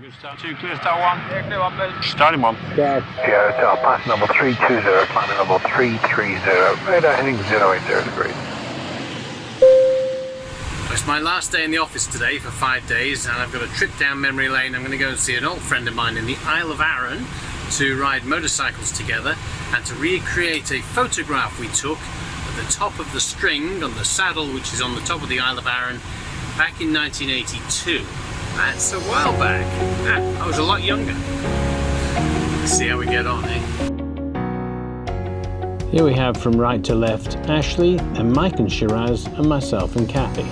Good start. 2 clear, start 1. Yeah, clear 1, please. Starting 1. Sierra Tower, pass number 320, climbing level 330, radar heading 080 degrees. It's my last day in the office today for 5 days, and I've got a trip down memory lane. I'm going to go and see an old friend of mine in the Isle of Arran to ride motorcycles together and to recreate a photograph we took at the top of the string on the saddle, which is on the top of the Isle of Arran, back in 1982. That's a while back. I was a lot younger. Let's see how we get on, eh? Here we have from right to left Ashley and Mike and Shiraz and myself and Kathy.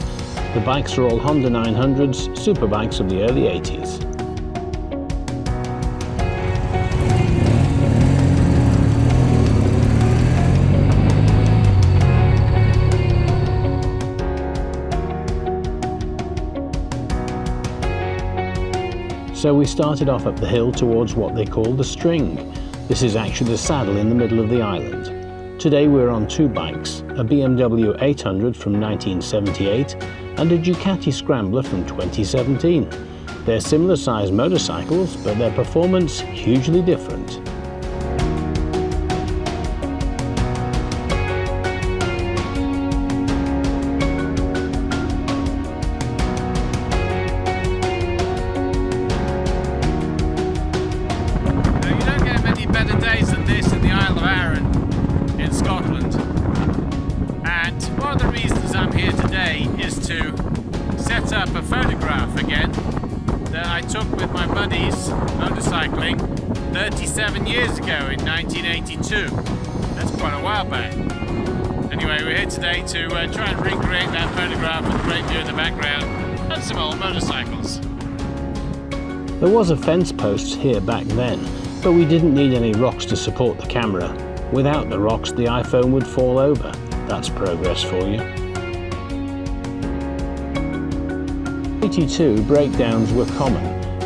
The bikes are all Honda 900s, superbikes of the early 80s. So we started off up the hill towards what they call the string. This is actually the saddle in the middle of the island. Today we're on 2 bikes, a BMW 800 from 1978 and a Ducati Scrambler from 2017. They're similar sized motorcycles, but their performance hugely different. Better days than this in the Isle of Arran in Scotland, and one of the reasons I'm here today is to set up a photograph again that I took with my buddies motorcycling 37 years ago in 1982. That's quite a while back. Anyway, we're here today to try and recreate that photograph with a great view in the background and some old motorcycles. There was a fence post here back then, but we didn't need any rocks to support the camera. Without the rocks, the iPhone would fall over. That's progress for you. 82 breakdowns were common.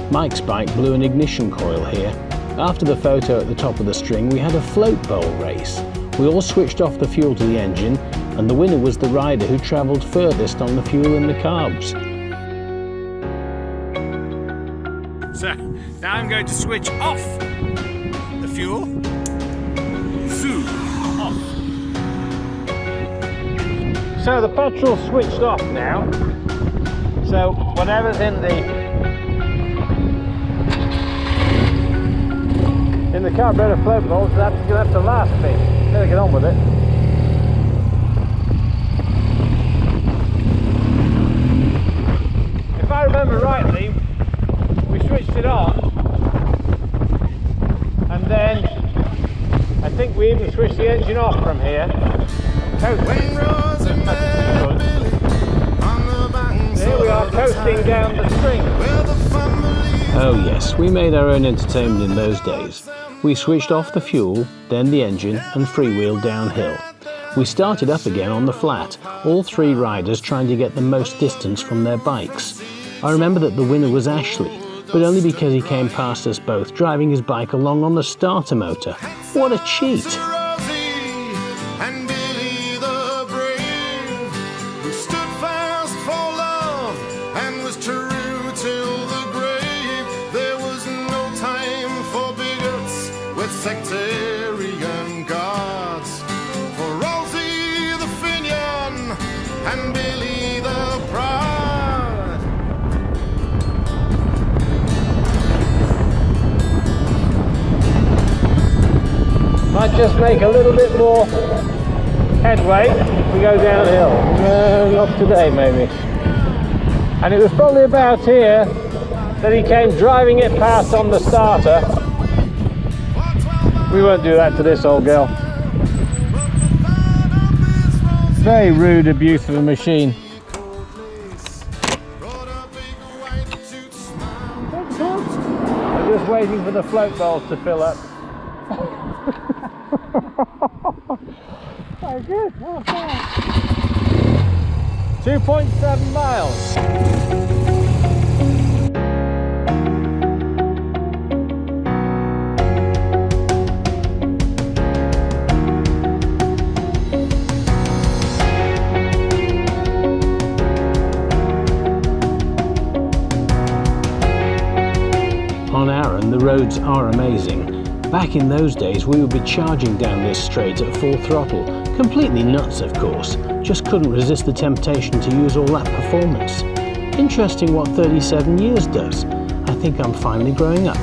Mike's bike blew an ignition coil here. After the photo at the top of the string, we had a float bowl race. We all switched off the fuel to the engine, and the winner was the rider who travelled furthest on the fuel and the carbs. So, now I'm going to switch off the fuel. Zoom off. So the petrol's switched off now. So whatever's in the carburetor float bowl, that's going to have to last me. Better get on with it. If I remember rightly, we switched it on, and then I think we even switched the engine off from here. Here we are coasting down the string. Oh yes, we made our own entertainment in those days. We switched off the fuel, then the engine, and freewheeled downhill. We started up again on the flat, all 3 riders trying to get the most distance from their bikes. I remember that the winner was Ashley, but only because he came past us both, driving his bike along on the starter motor. What a cheat! Sectarian gods for Rosie the Finian and Billy the Proud. Might just make a little bit more headway if we go downhill. Not today, maybe. And it was probably about here that he came driving it past on the starter. We won't do that to this old girl. Very rude abuse of a machine. I'm just waiting for the float bowls to fill up. Oh, good. Oh, 2.7 miles. On Arran, the roads are amazing. Back in those days, we would be charging down this straight at full throttle. Completely nuts, of course. Just couldn't resist the temptation to use all that performance. Interesting what 37 years does. I think I'm finally growing up.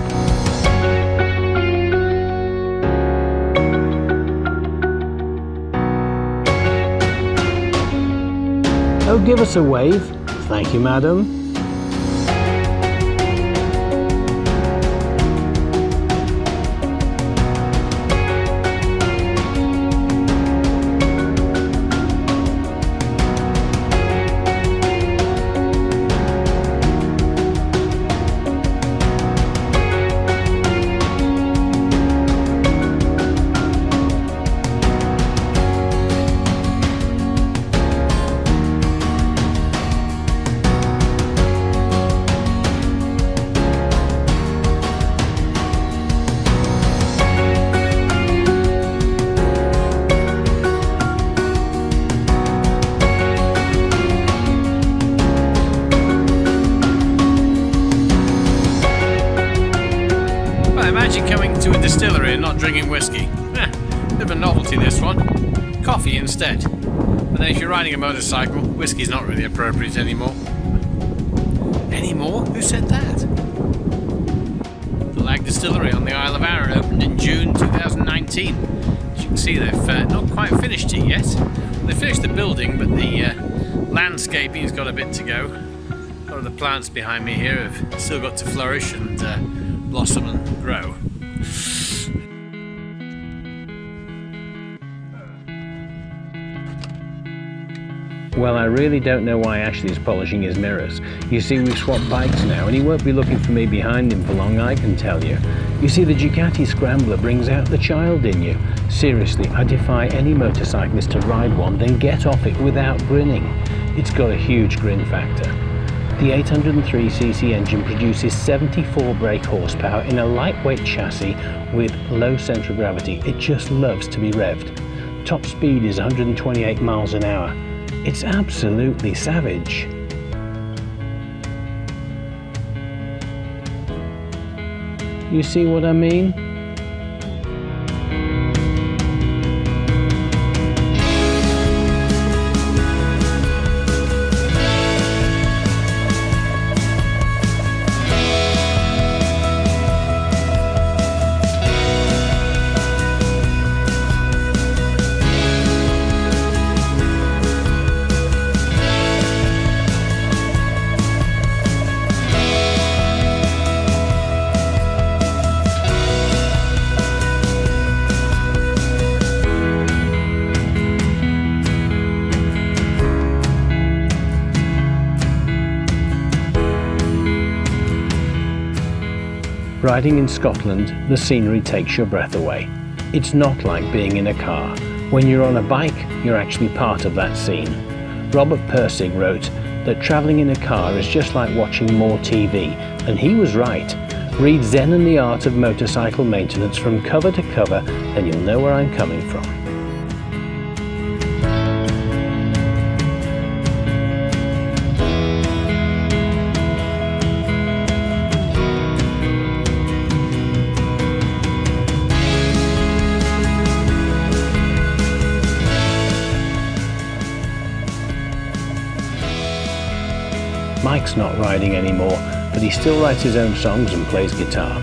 Oh, give us a wave. Thank you, madam. Imagine coming to a distillery and not drinking whiskey. Bit of a novelty, this one. Coffee instead. But then if you're riding a motorcycle, whiskey's not really appropriate anymore. Anymore? Who said that? The Lag Distillery on the Isle of Arran opened in June 2019. As you can see, they've not quite finished it yet. They finished the building, but the landscaping's got a bit to go. A lot of the plants behind me here have still got to flourish and blossom and grow. Well, I really don't know why Ashley's polishing his mirrors. You see, we've swapped bikes now, and he won't be looking for me behind him for long, I can tell you. You see, the Ducati Scrambler brings out the child in you. Seriously, I defy any motorcyclist to ride one, then get off it without grinning. It's got a huge grin factor. The 803cc engine produces 74 brake horsepower in a lightweight chassis with low centre of gravity. It just loves to be revved. Top speed is 128 miles an hour. It's absolutely savage. You see what I mean? Riding in Scotland, the scenery takes your breath away. It's not like being in a car. When you're on a bike, you're actually part of that scene. Robert Pirsig wrote that travelling in a car is just like watching more TV, and he was right. Read Zen and the Art of Motorcycle Maintenance from cover to cover, and you'll know where I'm coming from. Mike's not riding anymore, but he still writes his own songs and plays guitar.